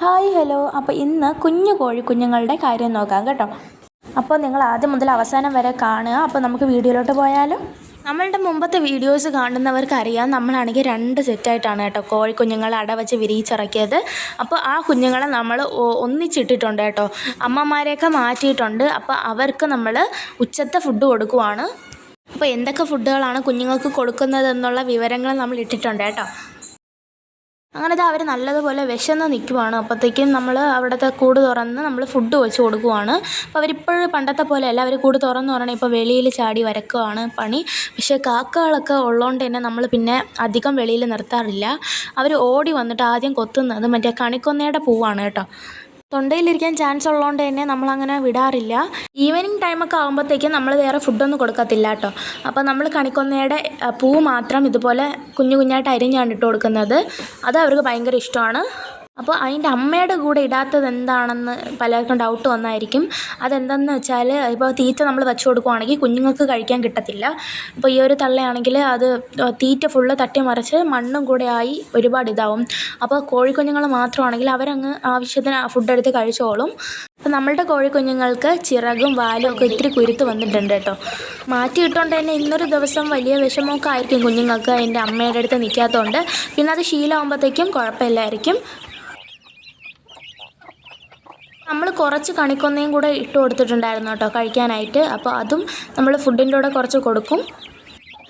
Hi hello. അപ്പോൾ ഇന്ന് കുഞ്ഞു കോഴിക്കുഞ്ഞുങ്ങളുടെ കാര്യം നോക്കാം കേട്ടോ. അപ്പോൾ നിങ്ങൾ ആദ്യം മുതൽ അവസാനം വരെ കാണുക. അപ്പോൾ നമുക്ക് വീഡിയോയിലോട്ട് പോയാലോ. നമ്മളുടെ മുമ്പത്തെ വീഡിയോസ് കാണുന്നവർക്കറിയാം, നമ്മളാണെങ്കിൽ 2 സെറ്റായിട്ടാണ് കേട്ടോ കോഴിക്കുഞ്ഞുങ്ങളെ അടവച്ച് വിരിയിച്ചിറക്കിയത്. അപ്പോൾ ആ കുഞ്ഞുങ്ങളെ നമ്മൾ ഒന്നിച്ചിട്ടിട്ടുണ്ട് കേട്ടോ. അമ്മമാരെയൊക്കെ മാറ്റിയിട്ടുണ്ട്. അപ്പോൾ അവർക്ക് നമ്മൾ ഉച്ചത്തെ ഫുഡ് കൊടുക്കുവാണ്. അപ്പോൾ എന്തൊക്കെ ഫുഡുകളാണ് കുഞ്ഞുങ്ങൾക്ക് കൊടുക്കുന്നതെന്നുള്ള വിവരങ്ങൾ നമ്മൾ ഇട്ടിട്ടുണ്ട് കേട്ടോ. അങ്ങനെ അവർ നല്ലതുപോലെ വിശന്ന് നിൽക്കുവാണ്. അപ്പോഴത്തേക്കും നമ്മൾ അവിടുത്തെ കൂട് തുറന്ന് നമ്മൾ ഫുഡ് വെച്ച് കൊടുക്കുവാണ്. അപ്പോൾ അവരിപ്പോഴും പണ്ടത്തെ പോലെയല്ല, അവർ കൂട് തുറന്ന് പറഞ്ഞാൽ ഇപ്പോൾ വെളിയിൽ ചാടി വരക്കുവാണ് പണി. പക്ഷേ കാക്കകളൊക്കെ ഉള്ളതുകൊണ്ട് തന്നെ നമ്മൾ പിന്നെ അധികം വെളിയിൽ നിർത്താറില്ല. അവർ ഓടി വന്നിട്ട് ആദ്യം കൊത്തുന്നത് മറ്റേ കണിക്കൊന്നയുടെ പൂവാണ് കേട്ടോ. തൊണ്ടയിലിരിക്കാൻ ചാൻസ് ഉള്ളതുകൊണ്ട് തന്നെ നമ്മളങ്ങനെ വിടാറില്ല. ഈവനിങ് ടൈമൊക്കെ ആകുമ്പോഴത്തേക്കും നമ്മൾ വേറെ ഫുഡൊന്നും കൊടുക്കത്തില്ല കേട്ടോ. അപ്പോൾ നമ്മൾ കണിക്കൊന്നയുടെ പൂ മാത്രം ഇതുപോലെ കുഞ്ഞു കുഞ്ഞായിട്ട് അരിഞ്ഞാണ് ഇട്ട് കൊടുക്കുന്നത്. അത് അവർക്ക് ഭയങ്കര ഇഷ്ടമാണ്. അപ്പോൾ അതിൻ്റെ അമ്മയുടെ കൂടെ ഇടാത്തത് എന്താണെന്ന് പലർക്കും ഡൗട്ട് വന്നായിരിക്കും. അതെന്തെന്ന് വെച്ചാൽ, ഇപ്പോൾ തീറ്റ നമ്മൾ വെച്ച് കൊടുക്കുവാണെങ്കിൽ കുഞ്ഞുങ്ങൾക്ക് കഴിക്കാൻ കിട്ടത്തില്ല. അപ്പോൾ ഈ ഒരു തള്ളയാണെങ്കിൽ അത് തീറ്റ ഫുള്ള് തട്ടി മറിച്ച് മണ്ണും കൂടെ ആയി ഒരുപാട് ഇതാവും. അപ്പോൾ കോഴിക്കുഞ്ഞുങ്ങൾ മാത്രമാണെങ്കിൽ അവരങ്ങ് ആവശ്യത്തിന് ഫുഡ് എടുത്ത് കഴിച്ചോളും. അപ്പോൾ നമ്മളുടെ കോഴിക്കുഞ്ഞുങ്ങൾക്ക് ചിറകും വാലും ഒക്കെ ഇത്തിരി കുരുത്ത് വന്നിട്ടുണ്ട് കേട്ടോ. മാറ്റിയിട്ടുണ്ട് തന്നെ ഇന്നൊരു ദിവസം വലിയ വിഷമമൊക്കെ ആയിരിക്കും കുഞ്ഞുങ്ങൾക്ക് അതിൻ്റെ അമ്മയുടെ അടുത്ത് നിൽക്കാത്തതുകൊണ്ട്. പിന്നെ അത് ശീലമാകുമ്പോഴത്തേക്കും കുഴപ്പമില്ലായിരിക്കും. നമ്മൾ കുറച്ച് കണിക്കൊന്നയും കൂടെ ഇട്ട് കൊടുത്തിട്ടുണ്ടായിരുന്നു കേട്ടോ കഴിക്കാനായിട്ട്. അപ്പോൾ അതും നമ്മൾ ഫുഡിൻ്റെ കൂടെ കുറച്ച് കൊടുക്കും.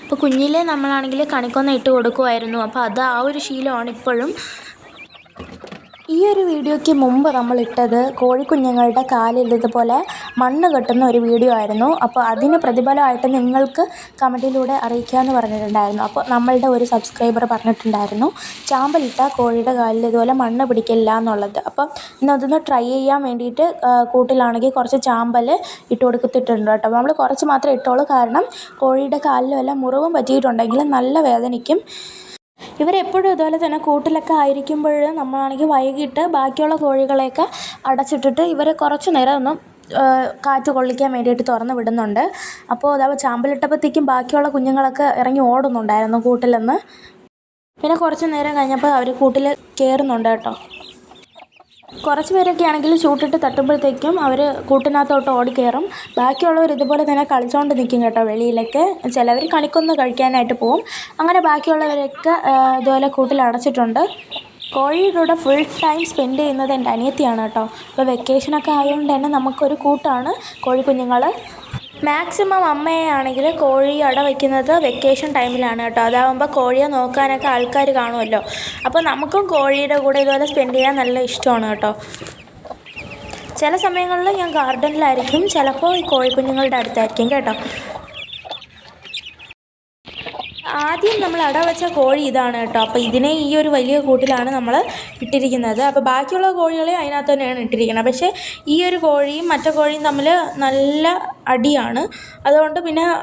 അപ്പോൾ കുഞ്ഞിലേ നമ്മളാണെങ്കിൽ കണിക്കൊന്ന ഇട്ട് കൊടുക്കുമായിരുന്നു. അപ്പോൾ അത് ആ ഒരു ശീലമാണ് ഇപ്പോഴും. ഈ ഒരു വീഡിയോയ്ക്ക് മുമ്പ് നമ്മളിട്ടത് കോഴിക്കുഞ്ഞുങ്ങളുടെ കാലിൽ ഇതുപോലെ മണ്ണ് കെട്ടുന്ന ഒരു വീഡിയോ ആയിരുന്നു. അപ്പോൾ അതിന് പ്രതിഫലമായിട്ട് നിങ്ങൾക്ക് കമൻറ്റിലൂടെ അറിയിക്കാമെന്ന് പറഞ്ഞിട്ടുണ്ടായിരുന്നു. അപ്പോൾ നമ്മളുടെ ഒരു സബ്സ്ക്രൈബർ പറഞ്ഞിട്ടുണ്ടായിരുന്നു, ചാമ്പലിട്ട കോഴിയുടെ കാലിൽ ഇതുപോലെ മണ്ണ് പിടിക്കില്ല എന്നുള്ളത്. അപ്പം ഇന്നതൊന്ന് ട്രൈ ചെയ്യാൻ വേണ്ടിയിട്ട് കൂട്ടിലാണെങ്കിൽ കുറച്ച് ചാമ്പൽ ഇട്ട് കൊടുത്തിട്ടുണ്ട് കേട്ടോ. നമ്മൾ കുറച്ച് മാത്രമേ ഇട്ടുള്ളൂ, കാരണം കോഴിയുടെ കാലിൽ വല്ല മുറിവും പറ്റിയിട്ടുണ്ടെങ്കിൽ നല്ല വേദനിക്കും. ഇവരെപ്പോഴും ഇതുപോലെ തന്നെ കൂട്ടിലൊക്കെ ആയിരിക്കുമ്പോൾ നമ്മളാണെങ്കിൽ വൈകിട്ട് ബാക്കിയുള്ള കോഴികളെയൊക്കെ അടച്ചിട്ടിട്ട് ഇവരെ കുറച്ച് നേരം ഒന്ന് കാറ്റ് കൊള്ളിക്കാൻ വേണ്ടിയിട്ട് തുറന്ന് വിടുന്നുണ്ട്. അപ്പോൾ അതാ ചാമ്പലിട്ടപ്പോഴത്തേക്കും ബാക്കിയുള്ള കുഞ്ഞുങ്ങളൊക്കെ ഇറങ്ങി ഓടുന്നുണ്ടായിരുന്നു കൂട്ടിൽ നിന്ന്. പിന്നെ കുറച്ച് നേരം കഴിഞ്ഞപ്പോൾ അവർ കൂട്ടിൽ കയറുന്നുണ്ട് കേട്ടോ. കുറച്ച് പേരൊക്കെ ആണെങ്കിൽ ചൂട്ടിട്ട് തട്ടുമ്പോഴത്തേക്കും അവർ കൂട്ടിനകത്തോട്ട് ഓടിക്കയറും. ബാക്കിയുള്ളവർ ഇതുപോലെ തന്നെ കളിച്ചുകൊണ്ട് നിൽക്കും കേട്ടോ വെളിയിലൊക്കെ. ചിലവർ കണിക്കൊന്ന് കഴിക്കാനായിട്ട് പോവും. അങ്ങനെ ബാക്കിയുള്ളവരൊക്കെ ഇതുപോലെ കൂട്ടിൽ അടച്ചിട്ടുണ്ട്. കോഴിയുടെ കൂടെ ഫുൾ ടൈം സ്പെൻഡ് ചെയ്യുന്നത് എൻ്റെ അനിയത്തിയാണ് കേട്ടോ. ഇപ്പോൾ വെക്കേഷനൊക്കെ ആയതുകൊണ്ട് തന്നെ നമുക്കൊരു കൂട്ടാണ് കോഴിക്കുഞ്ഞുങ്ങൾ. മാക്സിമം അമ്മയാണെങ്കിൽ കോഴി അട വയ്ക്കുന്നത് വെക്കേഷൻ ടൈമിലാണ് കേട്ടോ. അതാകുമ്പോൾ കോഴിയെ നോക്കാനൊക്കെ ആൾക്കാർ കാണുമല്ലോ. അപ്പോൾ നമുക്കും കോഴിയുടെ കൂടെ ഇതുപോലെ സ്പെൻഡ് ചെയ്യാൻ നല്ല ഇഷ്ടമാണ് കേട്ടോ. ചില സമയങ്ങളിൽ ഞാൻ ഗാർഡനിലായിരിക്കും, ചിലപ്പോൾ ഈ കോഴിക്കുഞ്ഞുങ്ങളുടെ അടുത്തായിരിക്കും കേട്ടോ. ആദ്യം നമ്മൾ അട വെച്ച കോഴി ഇതാണ് കേട്ടോ. അപ്പോൾ ഇതിനെ ഈ ഒരു വലിയ കൂട്ടിലാണ് നമ്മൾ ഇട്ടിരിക്കുന്നത്. അപ്പോൾ ബാക്കിയുള്ള കോഴികളെ അതിനകത്ത് തന്നെയാണ് ഇട്ടിരിക്കുന്നത്. പക്ഷേ ഈ ഒരു കോഴിയും മറ്റേ കോഴിയും തമ്മിൽ നല്ല അടിയാണ്.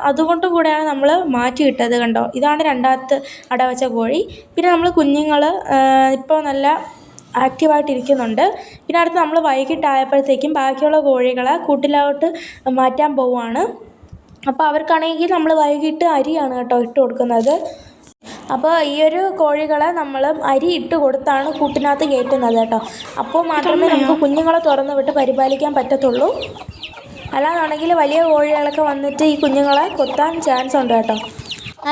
അതുകൊണ്ട് കൂടെയാണ് നമ്മൾ മാറ്റിയിട്ടത് കണ്ടോ. ഇതാണ് രണ്ടാമത്തെ അട വെച്ച കോഴി. പിന്നെ നമ്മൾ കുഞ്ഞുങ്ങൾ ഇപ്പോൾ നല്ല ആക്റ്റീവായിട്ടിരിക്കുന്നുണ്ട്. പിന്നെ അടുത്ത് നമ്മൾ വൈകിട്ടായപ്പോഴത്തേക്കും ബാക്കിയുള്ള കോഴികളെ കൂട്ടിലോട്ട് മാറ്റാൻ പോവുകയാണ്. അപ്പോൾ അവർക്കാണെങ്കിൽ നമ്മൾ വൈകിട്ട് അരിയാണ് കേട്ടോ ഇട്ട് കൊടുക്കുന്നത്. അപ്പോൾ ഈ ഒരു കോഴികളെ നമ്മൾ അരി ഇട്ട് കൊടുത്താണ് കൂട്ടിനകത്ത് കയറ്റുന്നത് കേട്ടോ. അപ്പോൾ മാത്രമേ നമുക്ക് കുഞ്ഞുങ്ങളെ തുറന്ന് വിട്ട് പരിപാലിക്കാൻ പറ്റത്തുള്ളൂ. അല്ലാതാണെങ്കിൽ വലിയ കോഴികളൊക്കെ വന്നിട്ട് ഈ കുഞ്ഞുങ്ങളെ കൊത്താൻ ചാൻസ് ഉണ്ട് കേട്ടോ.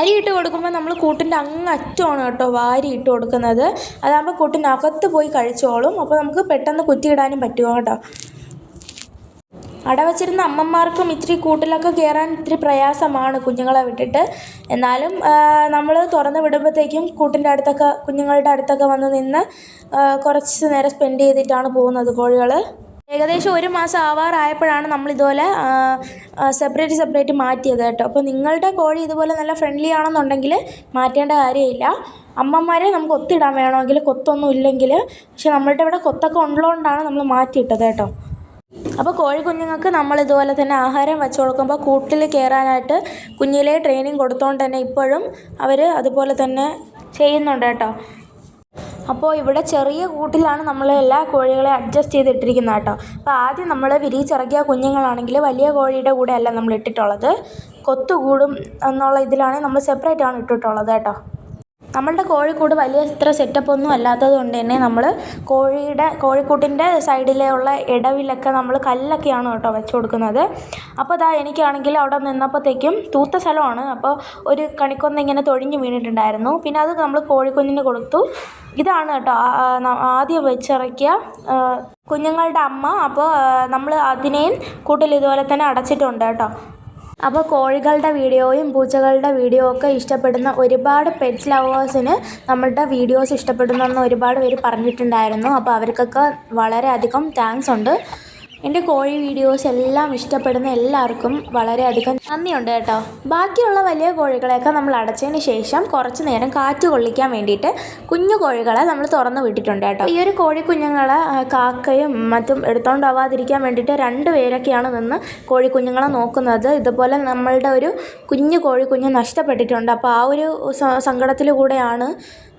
അരി ഇട്ട് കൊടുക്കുമ്പോൾ നമ്മൾ കൂട്ടിൻ്റെ അങ്ങറ്റമാണ് കേട്ടോ വാരി ഇട്ട് കൊടുക്കുന്നത്. അതാകുമ്പോൾ കൂട്ടിനകത്ത് പോയി കഴിച്ചോളും. അപ്പോൾ നമുക്ക് പെട്ടെന്ന് കുറ്റിയിടാനും പറ്റുമോ കേട്ടോ. അടവച്ചിരുന്ന അമ്മമാർക്കും ഇത്തിരി കൂട്ടിലൊക്കെ കയറാൻ ഇത്തിരി പ്രയാസമാണ് കുഞ്ഞുങ്ങളെ വിട്ടിട്ട്. എന്നാലും നമ്മൾ തുറന്ന് വിടുമ്പോഴത്തേക്കും കൂട്ടിൻ്റെ അടുത്തൊക്കെ കുഞ്ഞുങ്ങളുടെ അടുത്തൊക്കെ വന്ന് നിന്ന് കുറച്ച് നേരം സ്പെൻഡ് ചെയ്തിട്ടാണ് പോകുന്നത് കോഴികൾ. ഏകദേശം 1 മാസം ആവാറായപ്പോഴാണ് നമ്മളിതുപോലെ സെപ്പറേറ്റ് മാറ്റിയത് കേട്ടോ. അപ്പോൾ നിങ്ങളുടെ കോഴി ഇതുപോലെ നല്ല ഫ്രണ്ട്ലി ആണെന്നുണ്ടെങ്കിൽ മാറ്റേണ്ട കാര്യമില്ല. അമ്മമാരെ നമുക്ക് ഒത്തിടാൻ വേണമെങ്കിൽ, കൊത്തൊന്നും ഇല്ലെങ്കിൽ. പക്ഷെ നമ്മളുടെ ഇവിടെ കൊത്തൊക്കെ ഉള്ളതുകൊണ്ടാണ് നമ്മൾ മാറ്റിയിട്ടത് കേട്ടോ. അപ്പോൾ കോഴിക്കുഞ്ഞുങ്ങൾക്ക് നമ്മളിതുപോലെ തന്നെ ആഹാരം വെച്ച് കൊടുക്കുമ്പോൾ കൂട്ടിൽ കയറാനായിട്ട് കുഞ്ഞിലേ ട്രെയിനിങ് കൊടുത്തുകൊണ്ട് തന്നെ ഇപ്പോഴും അവർ അതുപോലെ തന്നെ ചെയ്യുന്നുണ്ട് കേട്ടോ. അപ്പോൾ ഇവിടെ ചെറിയ കൂട്ടിലാണ് നമ്മൾ എല്ലാ കോഴികളെ അഡ്ജസ്റ്റ് ചെയ്തിട്ടിരിക്കുന്നത് കേട്ടോ. അപ്പോൾ ആദ്യം നമ്മൾ വിരിയിച്ചിറക്കിയ കുഞ്ഞുങ്ങളാണെങ്കിൽ വലിയ കോഴിയുടെ കൂടെ അല്ല നമ്മൾ ഇട്ടിട്ടുള്ളത്, കൊത്തുകൂടും എന്നുള്ള ഇതിലാണ് നമ്മൾ സെപ്പറേറ്റാണ് ഇട്ടിട്ടുള്ളത് കേട്ടോ. നമ്മളുടെ കോഴിക്കൂട് വലിയ ഇത്ര സെറ്റപ്പൊന്നും അല്ലാത്തത് കൊണ്ട് തന്നെ നമ്മൾ കോഴിക്കൂട്ടിൻ്റെ സൈഡിലുള്ള ഇടവിലൊക്കെ നമ്മൾ കല്ലൊക്കെയാണ് കേട്ടോ വെച്ച് കൊടുക്കുന്നത്. അപ്പോൾ എനിക്കാണെങ്കിൽ അവിടെ നിന്നപ്പോഴത്തേക്കും തൂത്ത സ്ഥലമാണ്. അപ്പോൾ ഒരു കണിക്കൊന്ന ഇങ്ങനെ തൊഴിഞ്ഞ് വീണിട്ടുണ്ടായിരുന്നു. പിന്നെ അത് നമ്മൾ കോഴിക്കുഞ്ഞിന് കൊടുത്തു. ഇതാണ് കേട്ടോ ആദ്യം വെച്ചിറക്കിയ കുഞ്ഞുങ്ങളുടെ അമ്മ. അപ്പോൾ നമ്മൾ അതിനെയും കൂട്ടിൽ ഇതുപോലെ തന്നെ അടച്ചിട്ടുണ്ട് കേട്ടോ. അപ്പോൾ കോഴികളുടെ വീഡിയോയും പൂച്ചകളുടെ വീഡിയോ ഒക്കെ ഇഷ്ടപ്പെടുന്ന ഒരുപാട് പെറ്റ്സ് ലവേഴ്സിന് നമ്മളുടെ വീഡിയോസ് ഇഷ്ടപ്പെടുന്നെന്ന് ഒരുപാട് പേര് പറഞ്ഞിട്ടുണ്ടായിരുന്നു. അപ്പോൾ അവർക്കൊക്കെ വളരെയധികം താങ്ക്സ് ഉണ്ട്. എൻ്റെ കോഴി വീഡിയോസ് എല്ലാം ഇഷ്ടപ്പെടുന്ന എല്ലാവർക്കും വളരെയധികം നന്ദിയുണ്ട് കേട്ടോ. ബാക്കിയുള്ള വലിയ കോഴികളെയൊക്കെ നമ്മൾ അടച്ചതിന് ശേഷം കുറച്ച് നേരം കാറ്റ് കൊള്ളിക്കാൻ വേണ്ടിയിട്ട് കുഞ്ഞു കോഴികളെ നമ്മൾ തുറന്ന് വിട്ടിട്ടുണ്ട് കേട്ടോ. ഈ ഒരു കോഴിക്കുഞ്ഞുങ്ങളെ കാക്കയും മറ്റും എടുത്തോണ്ട് പോവാതിരിക്കാൻ വേണ്ടിയിട്ട് 2 പേരൊക്കെയാണ് നിന്ന് കോഴിക്കുഞ്ഞുങ്ങളെ നോക്കുന്നത്. ഇതുപോലെ നമ്മളുടെ ഒരു കുഞ്ഞു കോഴിക്കുഞ്ഞ് നഷ്ടപ്പെട്ടിട്ടുണ്ട്. അപ്പോൾ ആ ഒരു സങ്കടത്തിൽ കൂടെയാണ്.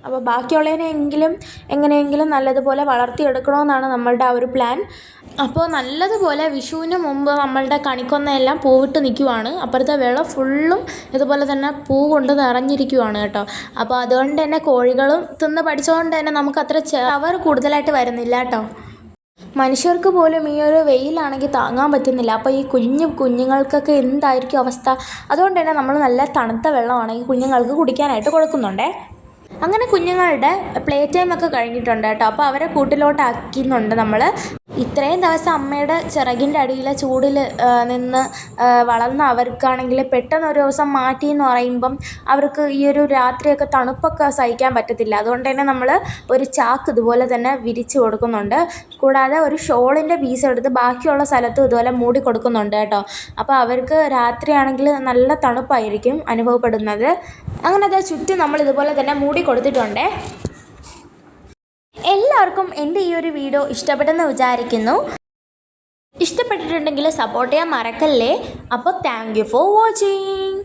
അപ്പോൾ ബാക്കിയുള്ളതിനെങ്കിലും എങ്ങനെയെങ്കിലും നല്ലതുപോലെ വളർത്തിയെടുക്കണമെന്നാണ് നമ്മളുടെ ആ ഒരു പ്ലാൻ. അപ്പോൾ നല്ലതുപോലെ വിഷുവിന് മുമ്പ് നമ്മളുടെ കണിക്കൊന്നയെല്ലാം പൂവിട്ട് നിൽക്കുവാണ്. അപ്പുറത്തെ വെള്ളം ഫുള്ളും ഇതുപോലെ തന്നെ പൂ കൊണ്ട് നിറഞ്ഞിരിക്കുവാണ് കേട്ടോ. അപ്പോൾ അതുകൊണ്ട് തന്നെ കോഴികളും തിന്ന് പഠിച്ചതുകൊണ്ട് തന്നെ നമുക്ക് അത്ര ചവർ കൂടുതലായിട്ട് വരുന്നില്ല കേട്ടോ. മനുഷ്യർക്ക് പോലും ഈ ഒരു വെയിലാണെങ്കിൽ താങ്ങാൻ പറ്റുന്നില്ല. അപ്പോൾ ഈ കുഞ്ഞുങ്ങൾക്കൊക്കെ എന്തായിരിക്കും അവസ്ഥ? അതുകൊണ്ട് തന്നെ നമ്മൾ നല്ല തണുത്ത വെള്ളമാണ് ഈ കുഞ്ഞുങ്ങൾക്ക് കുടിക്കാനായിട്ട് കൊടുക്കുന്നുണ്ടേ. അങ്ങനെ കുഞ്ഞുങ്ങളുടെ പ്ലേ ടൈമൊക്കെ കഴിഞ്ഞിട്ടുണ്ട് കേട്ടോ. അപ്പോൾ അവരെ കൂട്ടിലോട്ടാക്കുന്നുണ്ട് നമ്മൾ. ഇത്രയും ദിവസം അമ്മയുടെ ചിറകിൻ്റെ അടിയിലെ ചൂടിൽ നിന്ന് വളർന്ന അവർക്കാണെങ്കിൽ പെട്ടെന്ന് ഒരു ദിവസം മാറ്റി എന്ന് പറയുമ്പം അവർക്ക് ഈ ഒരു രാത്രിയൊക്കെ തണുപ്പൊക്കെ സഹിക്കാൻ പറ്റത്തില്ല. അതുകൊണ്ട് തന്നെ നമ്മൾ ഒരു ചാക്ക് ഇതുപോലെ തന്നെ വിരിച്ച് കൊടുക്കുന്നുണ്ട്. കൂടാതെ ഒരു ഷോളിൻ്റെ പീസ് എടുത്ത് ബാക്കിയുള്ള സ്ഥലത്തും ഇതുപോലെ മൂടി കൊടുക്കുന്നുണ്ട് കേട്ടോ. അപ്പോൾ അവർക്ക് രാത്രിയാണെങ്കിൽ നല്ല തണുപ്പായിരിക്കും അനുഭവപ്പെടുന്നത്. അങ്ങനെ അത് ചുറ്റും നമ്മൾ ഇതുപോലെ തന്നെ മൂടി കൊടുത്തിട്ടുണ്ടേ. എല്ലാവർക്കും എൻ്റെ ഈ ഒരു വീഡിയോ ഇഷ്ടപ്പെട്ടെന്ന് വിചാരിക്കുന്നു. ഇഷ്ടപ്പെട്ടിട്ടുണ്ടെങ്കിൽ സപ്പോർട്ട് ചെയ്യാൻ മറക്കല്ലേ. അപ്പോൾ താങ്ക് യു ഫോർ വാച്ചിങ്.